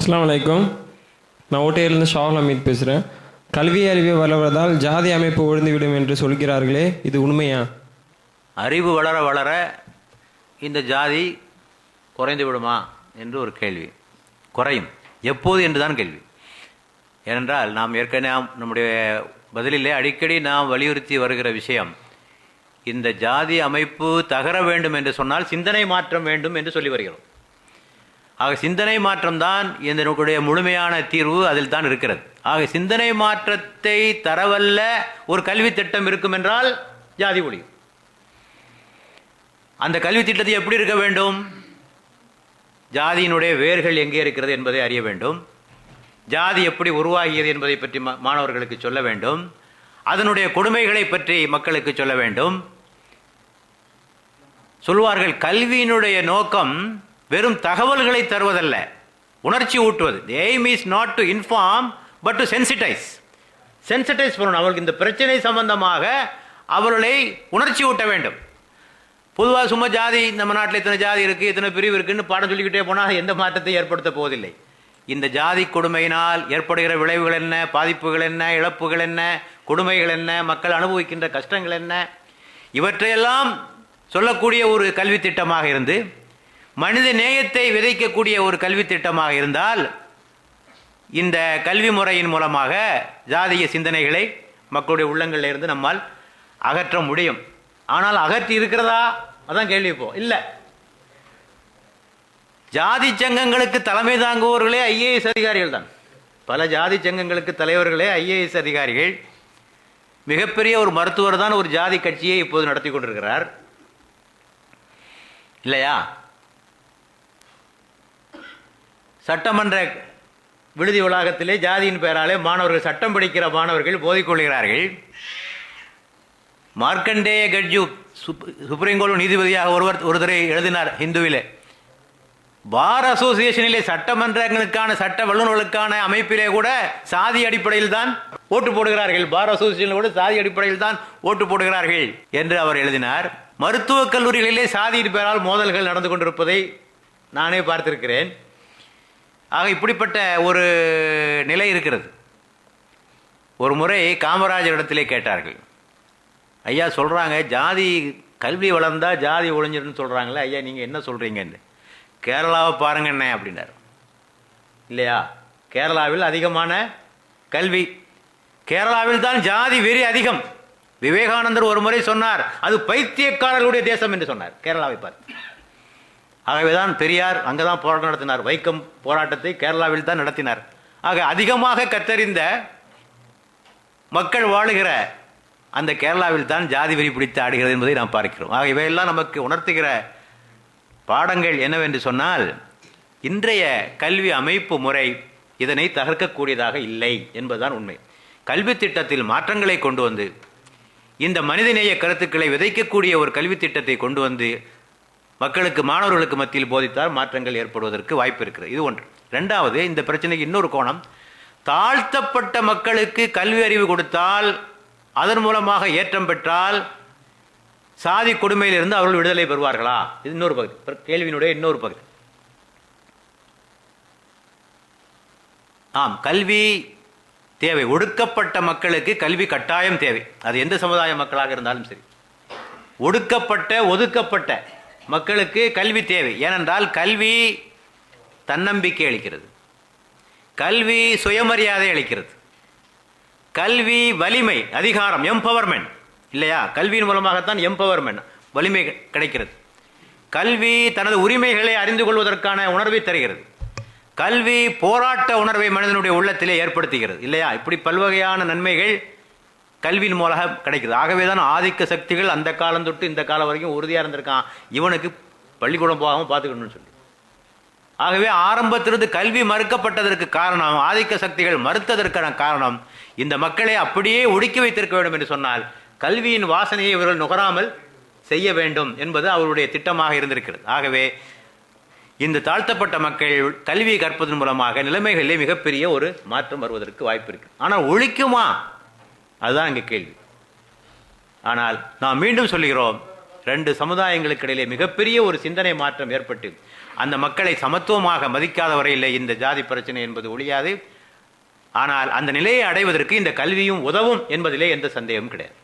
அஸ்ஸலாமு அலைக்கும். நான் ஓட்டையிலிருந்து ஷாஹுல் அமீத் பேசுகிறேன். கல்வி அறிவு வளர்வதால் ஜாதி அமைப்பு ஒழிந்துவிடும் என்று சொல்கிறார்களே, இது உண்மையா? அறிவு வளர வளர இந்த ஜாதி குறைந்து விடுமா என்று ஒரு கேள்வி. குறையும். எப்போது என்றுதான் கேள்வி. ஏனென்றால் நாம் ஏற்கனவே நம்முடைய பதிலிலே அடிக்கடி நாம் வலியுறுத்தி வருகிற விஷயம், இந்த ஜாதி அமைப்பு தகர வேண்டும் என்று சொன்னால் சிந்தனை மாற்றம் வேண்டும் என்று சொல்லி வருகிறோம். ஆக சிந்தனை மாற்றம் தான் இதனுடைய முழுமையான தீர்வு அதில் தான் இருக்கிறது. ஆக சிந்தனை மாற்றத்தை தரவல்ல ஒரு கல்வி திட்டம் இருக்கும் என்றால் ஜாதி ஒழியும். அந்த கல்வி திட்டத்தை எப்படி இருக்க வேண்டும்? ஜாதியினுடைய வேர்கள் எங்கே இருக்கிறது என்பதை அறிய வேண்டும். ஜாதி எப்படி உருவாகியது என்பதை பற்றி மாணவர்களுக்கு சொல்ல வேண்டும். அதனுடைய கொடுமைகளை பற்றி மக்களுக்கு சொல்ல வேண்டும். சொல்வார்கள், கல்வியினுடைய நோக்கம் வெறும் தகவல்களை தருவதல்ல, உணர்ச்சி ஊட்டுவது. The aim is not to inform but to sensitize. Sensitise பண்ணணும். அவர்களுக்கு இந்த பிரச்சனை சம்பந்தமாக அவர்களை உணர்ச்சி ஊட்ட வேண்டும். பொதுவாக சும்மா ஜாதி, நம்ம நாட்டில் இத்தனை ஜாதி இருக்குது, இத்தனை பிரிவு இருக்குன்னு பாடம் சொல்லிக்கிட்டே போனால் எந்த மாற்றத்தை ஏற்படுத்த போவதில்லை. இந்த ஜாதி கொடுமையினால் ஏற்படுகிற விளைவுகள் என்ன, பாதிப்புகள் என்ன, இழப்புகள் என்ன, கொடுமைகள் என்ன, மக்கள் அனுபவிக்கின்ற கஷ்டங்கள் என்ன, இவற்றையெல்லாம் சொல்லக்கூடிய ஒரு கல்வி திட்டமாக இருந்து, மனித நேயத்தை விதைக்கக்கூடிய ஒரு கல்வி திட்டமாக இருந்தால், இந்த கல்வி முறையின் மூலமாக ஜாதிய சிந்தனைகளை மக்களுடைய உள்ளங்களில் இருந்து நம்மால் அகற்ற முடியும். ஆனால் அகற்றி இருக்கிறதா? அதான் கேள்வி. இப்போ இல்லை. ஜாதி சங்கங்களுக்கு தலைமை தாங்குவோர்களே ஐஏஎஸ் அதிகாரிகள் தான். பல ஜாதி சங்கங்களுக்கு தலைவர்களே ஐஏஎஸ் அதிகாரிகள். மிகப்பெரிய ஒரு மருத்துவர் தான் ஒரு ஜாதி கட்சியை இப்போது நடத்தி கொண்டிருக்கிறார், இல்லையா? சட்டமன்ற விடுதி வளாகத்திலே ஜாதியின் பெயராலே மாணவர்கள், சட்டம் படிக்கிற மாணவர்கள் போதிக்கொள்கிறார்கள். மார்க்கண்டேய கட்ஜு சுப்ரீம் கோர்ட் நீதிபதியாக ஒருத்தரை எழுதினார் ஹிந்துவிலே. பார் அசோசியேஷனிலே சட்டமன்றங்களுக்கான சட்ட வல்லுநர்களுக்கான அமைப்பிலே கூட சாதி அடிப்படையில் தான் ஓட்டு போடுகிறார்கள். பார் அசோசியேஷனில் கூட சாதி அடிப்படையில் தான் ஓட்டு போடுகிறார்கள் என்று அவர் எழுதினார். மருத்துவக் கல்லூரிகளிலே சாதியின் பெயரால் மோதல்கள் நடந்து கொண்டிருப்பதை நானே பார்த்திருக்கிறேன். ஆக இப்படிப்பட்ட ஒரு நிலை இருக்கிறது. ஒரு முறை காமராஜர் இடத்திலே கேட்டார்கள், ஐயா சொல்கிறாங்க ஜாதி கல்வி வளர்ந்தா ஜாதி ஒழிஞ்சிருன்னு சொல்கிறாங்களே, ஐயா நீங்கள் என்ன சொல்கிறீங்கன்னு. கேரளாவை பாருங்க என்ன அப்படின்னார். இல்லையா? கேரளாவில் அதிகமான கல்வி, கேரளாவில் தான் ஜாதி வெறி அதிகம். விவேகானந்தர் ஒரு முறை சொன்னார், அது பைத்தியக்காரர்களுடைய தேசம் என்று சொன்னார் கேரளாவை பார்த்து. ஆகவேதான் பெரியார் அங்கதான் போராட்டம் நடத்தினார். வைக்கம் போராட்டத்தை கேரளாவில் தான் நடத்தினார். ஆக அதிகமாக கத்தறிந்த மக்கள் வாழுகிற அந்த கேரளாவில் தான் ஜாதி வெறி பிடித்து ஆடுகிறது என்பதை நாம் பார்க்கிறோம். ஆக இவையெல்லாம் நமக்கு உணர்த்துகிற பாடங்கள் என்னவென்று சொன்னால், இன்றைய கல்வி அமைப்பு முறை இதனை தகர்க்கக்கூடியதாக இல்லை என்பதுதான் உண்மை. கல்வி திட்டத்தில் மாற்றங்களை கொண்டு வந்து, இந்த மனிதநேய கருத்துக்களை விதைக்கக்கூடிய ஒரு கல்வி திட்டத்தை கொண்டு வந்து மக்களுக்கு, மாணவர்களுக்கு மத்தியில் போதித்தால் மாற்றங்கள் ஏற்படுவதற்கு வாய்ப்பு இருக்கிறது. இது ஒன்று. ரெண்டாவது, இந்த பிரச்சனைக்கு இன்னொரு கோணம், தாழ்த்தப்பட்ட மக்களுக்கு கல்வி அறிவு கொடுத்தால், அதன் மூலமாக ஏற்றம் பெற்றால் சாதி கொடுமையிலிருந்து அவர்கள் விடுதலை பெறுவார்களா? இது இன்னொரு பகுதி, கேள்வியினுடைய இன்னொரு பகுதி. ஆம், கல்வி தேவை. ஒடுக்கப்பட்ட மக்களுக்கு கல்வி கட்டாயம் தேவை. அது எந்த சமுதாய மக்களாக இருந்தாலும் சரி. ஒடுக்கப்பட்ட, ஒதுக்கப்பட்ட மக்களுக்கு கல்வி தேவை. ஏனென்றால் கல்வி தன்னம்பிக்கை அளிக்கிறது, கல்வி சுயமரியாதை அளிக்கிறது, கல்வி வலிமை, அதிகாரம், எம்பவர்மெண்ட், இல்லையா? கல்வியின் மூலமாகத்தான் எம்பவர்மெண்ட், வலிமை கிடைக்கிறது. கல்வி தனது உரிமைகளை அறிந்து கொள்வதற்கான உணர்வை தருகிறது. கல்வி போராட்ட உணர்வை மனிதனுடைய உள்ளத்திலே ஏற்படுத்துகிறது, இல்லையா? இப்படி பல்வகையான நன்மைகள் கல்வியின் மூலம் கிடைக்குது. ஆகவே தான் ஆதிக்க சக்திகள் அந்த காலம் தொட்டு இந்த காலம் வரைக்கும் உறுதியாக இருந்திருக்கான், இவனுக்கு பள்ளிக்கூடம் போகாமல் பார்த்துக்கணும்னு சொல்லி. ஆகவே ஆரம்பத்திலிருந்து கல்வி மறுக்கப்பட்டதற்கு காரணம், ஆதிக்க சக்திகள் மறுத்ததற்கான காரணம், இந்த மக்களை அப்படியே ஒடுக்கி வைத்திருக்க வேண்டும் என்று சொன்னால் கல்வியின் வாசனையை இவர்கள் நுகராமல் செய்ய வேண்டும் என்பது அவருடைய திட்டமாக இருந்திருக்கிறது. ஆகவே இந்த தாழ்த்தப்பட்ட மக்கள் கல்வியை கற்பதன் மூலமாக நிலைமைகளிலே மிகப்பெரிய ஒரு மாற்றம் வருவதற்கு வாய்ப்பு இருக்கு. ஆனால் ஒழிக்குமா? அதுதான் இங்கே கேள்வி. ஆனால் நாம் மீண்டும் சொல்லுகிறோம், ரெண்டு சமுதாயங்களுக்கு இடையிலே மிகப்பெரிய ஒரு சிந்தனை மாற்றம் ஏற்பட்டு அந்த மக்களை சமத்துவமாக மதிக்காத வரையில் இந்த ஜாதி பிரச்சனை என்பது ஒழியாது. ஆனால் அந்த நிலையை அடைவதற்கு இந்த கல்வியும் உதவும் என்பதிலே எந்த சந்தேகமும் கிடையாது.